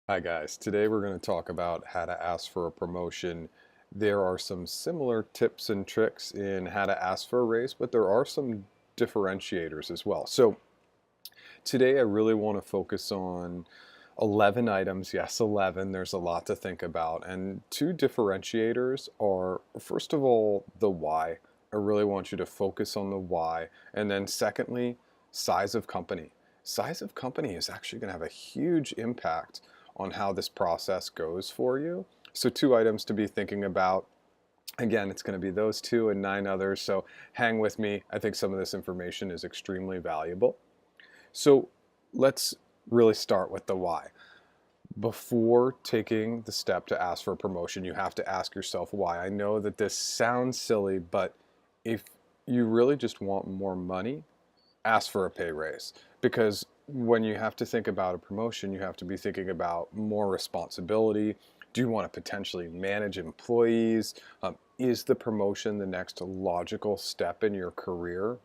Hi guys, today we're going to talk about how to ask for a promotion. There are some similar tips and tricks in how to ask for a raise, but there are some differentiators as well. So today I really want to focus on 11 items. Yes, 11. There's a lot to think about. And two differentiators are, first of all, the why. I really want you to focus on the why. And then secondly, size of company. Size of company is actually going to have a huge impact on how this process goes for you. So two items to be thinking about. Again, it's going to be those two and 9 others. So hang with me. I think some of this information is extremely valuable. So let's really start with the why. Before taking the step to ask for a promotion, you have to ask yourself why. I know that this sounds silly, but if you really just want more money, ask for a pay raise. Because when you have to think about a promotion, you have to be thinking about more responsibility. Do you want to potentially manage employees? Is the promotion the next logical step in your career?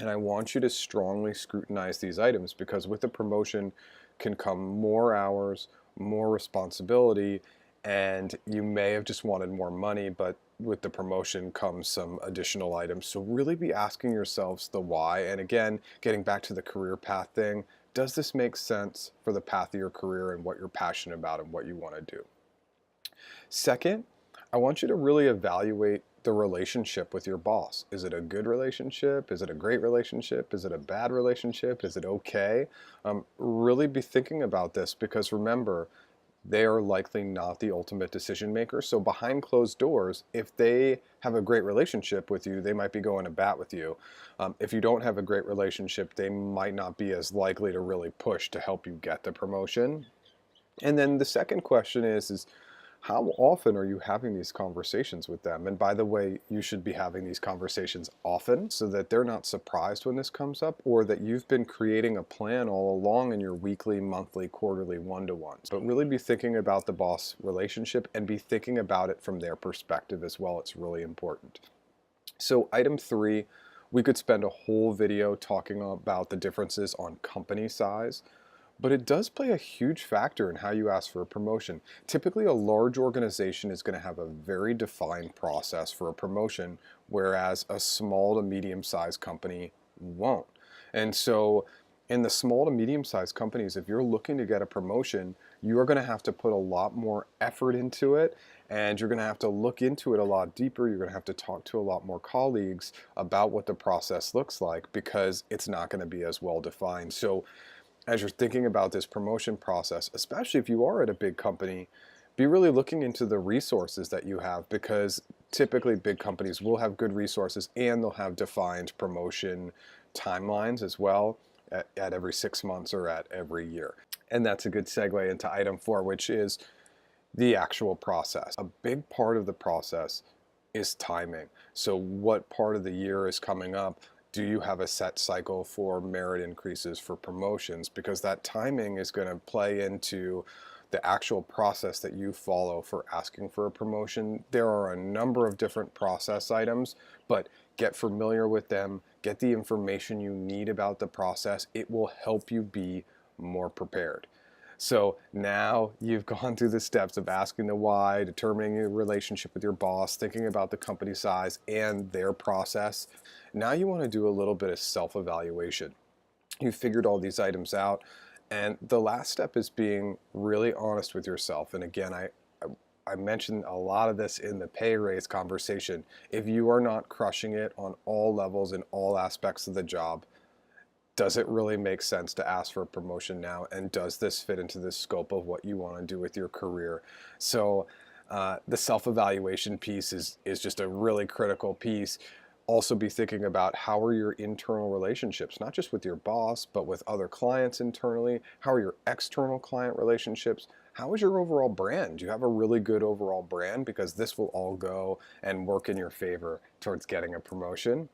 And I want you to strongly scrutinize these items because with the promotion can come more hours, more responsibility, and you may have just wanted more money, but with the promotion comes some additional items. So really be asking yourselves the why. And again, getting back to the career path thing, does this make sense for the path of your career and what you're passionate about and what you want to do? Second, I want you to really evaluate the relationship with your boss. Is it a good relationship? Is it a great relationship? Is it a bad relationship? Is it okay? Really be thinking about this because remember, they are likely not the ultimate decision maker. So behind closed doors, if they have a great relationship with you, they might be going to bat with you. If you don't have a great relationship, they might not be as likely to really push to help you get the promotion. And then the second question is how often are you having these conversations with them? And by the way, you should be having these conversations often so that they're not surprised when this comes up or that you've been creating a plan all along in your weekly, monthly, quarterly one-to-ones. But really be thinking about the boss relationship and be thinking about it from their perspective as well. It's really important. So item 3, we could spend a whole video talking about the differences on company size. But it does play a huge factor in how you ask for a promotion. Typically, a large organization is going to have a very defined process for a promotion, whereas a small to medium sized company won't. And so, in the small to medium sized companies, if you're looking to get a promotion, you are going to have to put a lot more effort into it and you're going to have to look into it a lot deeper. You're going to have to talk to a lot more colleagues about what the process looks like because it's not going to be as well defined. So, as you're thinking about this promotion process, especially if you are at a big company, be really looking into the resources that you have because typically big companies will have good resources and they'll have defined promotion timelines as well at every 6 months or at every year. And that's a good segue into item 4, which is the actual process. A big part of the process is timing. So what part of the year is coming up? Do you have a set cycle for merit increases for promotions? Because that timing is going to play into the actual process that you follow for asking for a promotion. There are a number of different process items, but get familiar with them, get the information you need about the process. It will help you be more prepared. So now you've gone through the steps of asking the why, determining your relationship with your boss, thinking about the company size and their process. Now you want to do a little bit of self-evaluation. You've figured all these items out, and the last step is being really honest with yourself. And again, I mentioned a lot of this in the pay raise conversation. If you are not crushing it on all levels and all aspects of the job, does it really make sense to ask for a promotion now? And does this fit into the scope of what you want to do with your career? So the self-evaluation piece is just a really critical piece. Also be thinking about how are your internal relationships, not just with your boss, but with other clients internally. How are your external client relationships? How is your overall brand? Do you have a really good overall brand? Because this will all go and work in your favor towards getting a promotion.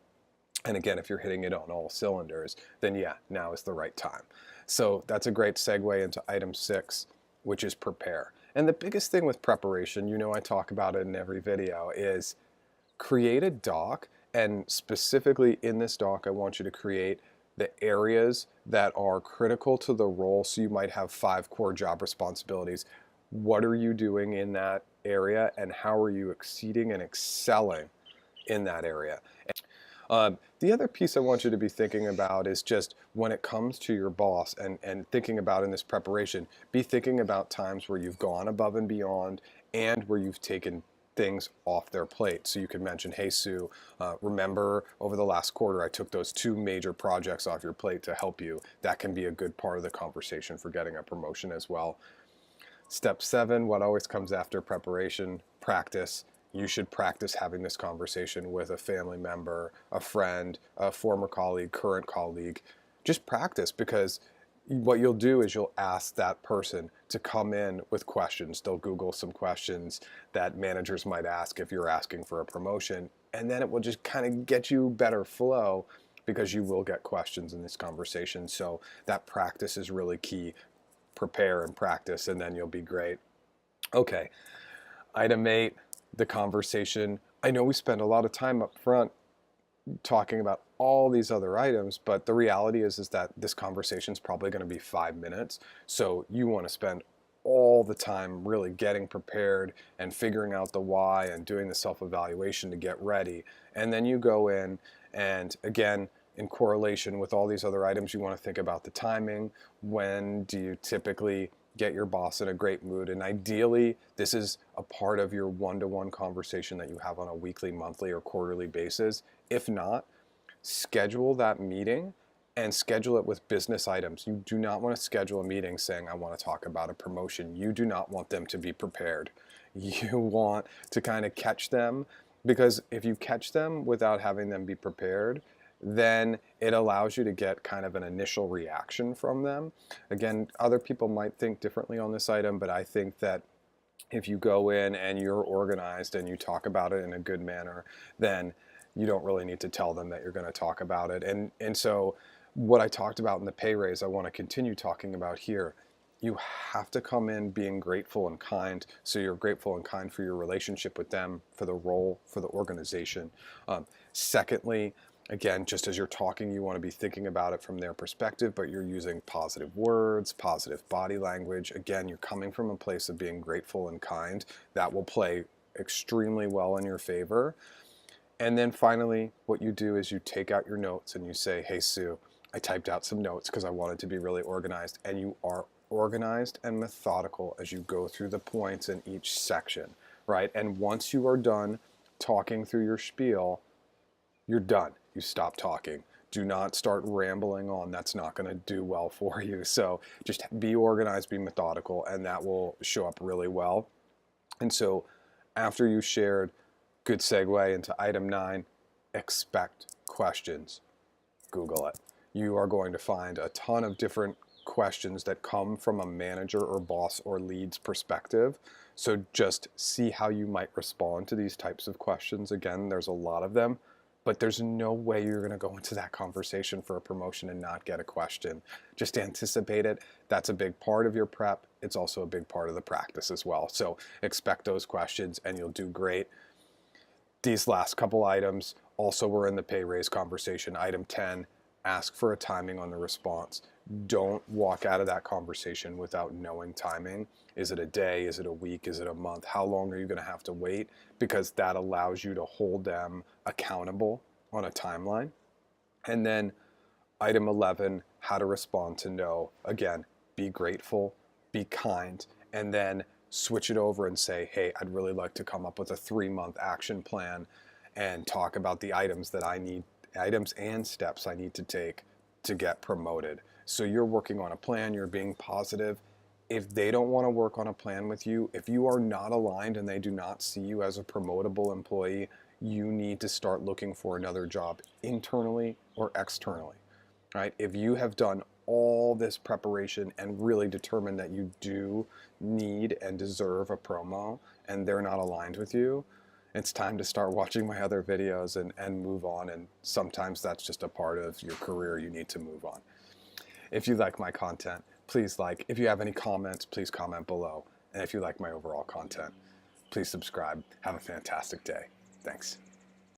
And again, if you're hitting it on all cylinders, then yeah, now is the right time. So that's a great segue into item 6, which is prepare. And the biggest thing with preparation, you know I talk about it in every video, is create a doc. And specifically in this doc, I want you to create the areas that are critical to the role. So you might have 5 core job responsibilities. What are you doing in that area, and how are you exceeding and excelling in that area? The other piece I want you to be thinking about is just when it comes to your boss and thinking about in this preparation, be thinking about times where you've gone above and beyond and where you've taken things off their plate. So you can mention, hey, Sue, remember over the last quarter, I took those 2 major projects off your plate to help you. That can be a good part of the conversation for getting a promotion as well. Step 7, what always comes after preparation? Practice. You should practice having this conversation with a family member, a friend, a former colleague, current colleague. Just practice, because what you'll do is you'll ask that person to come in with questions. They'll Google some questions that managers might ask if you're asking for a promotion, and then it will just kind of get you better flow, because you will get questions in this conversation. So that practice is really key. Prepare and practice, and then you'll be great. Okay, item 8, the conversation. I know we spend a lot of time up front talking about all these other items, but the reality is that this conversation is probably going to be 5 minutes. So you want to spend all the time really getting prepared and figuring out the why and doing the self-evaluation to get ready. And then you go in, and again, in correlation with all these other items, you want to think about the timing. When do you typically get your boss in a great mood? And ideally, this is a part of your one-to-one conversation that you have on a weekly, monthly, or quarterly basis. If not, schedule that meeting and schedule it with business items. You do not want to schedule a meeting saying, I want to talk about a promotion. You do not want them to be prepared. You want to kind of catch them, because if you catch them without having them be prepared, then it allows you to get kind of an initial reaction from them. Again, other people might think differently on this item, but I think that if you go in and you're organized and you talk about it in a good manner, then you don't really need to tell them that you're going to talk about it. And so what I talked about in the pay raise, I want to continue talking about here. You have to come in being grateful and kind. So you're grateful and kind for your relationship with them, for the role, for the organization. Secondly, again, just as you're talking, you want to be thinking about it from their perspective, but you're using positive words, positive body language. Again, you're coming from a place of being grateful and kind. That will play extremely well in your favor. And then finally, what you do is you take out your notes and you say, hey, Sue, I typed out some notes because I wanted to be really organized. And you are organized and methodical as you go through the points in each section, right? And once you are done talking through your spiel, you're done. You stop talking. Do not start rambling on. That's not going to do well for you. So just be organized, be methodical, and that will show up really well. And so after you shared, good segue into item 9, expect questions. Google it. You are going to find a ton of different questions that come from a manager or boss or lead's perspective. So just see how you might respond to these types of questions. Again, there's a lot of them, but there's no way you're going to go into that conversation for a promotion and not get a question. Just anticipate it. That's a big part of your prep. It's also a big part of the practice as well. So expect those questions and you'll do great. These last couple items also were in the pay raise conversation. Item 10, ask for a timing on the response. Don't walk out of that conversation without knowing timing. Is it a day? Is it a week? Is it a month? How long are you going to have to wait? Because that allows you to hold them accountable on a timeline. And then item 11, how to respond to no. Again, be grateful, be kind, and then switch it over and say, hey, I'd really like to come up with a 3-month action plan and talk about the items that I need, items and steps I need to take to get promoted. So you're working on a plan, you're being positive. If they don't want to work on a plan with you, if you are not aligned and they do not see you as a promotable employee, you need to start looking for another job internally or externally, right? If you have done all this preparation and really determined that you do need and deserve a promo and they're not aligned with you, it's time to start watching my other videos and move on. And sometimes that's just a part of your career. You need to move on. If you like my content, please like. If you have any comments, please comment below. And if you like my overall content, please subscribe. Have a fantastic day. Thanks.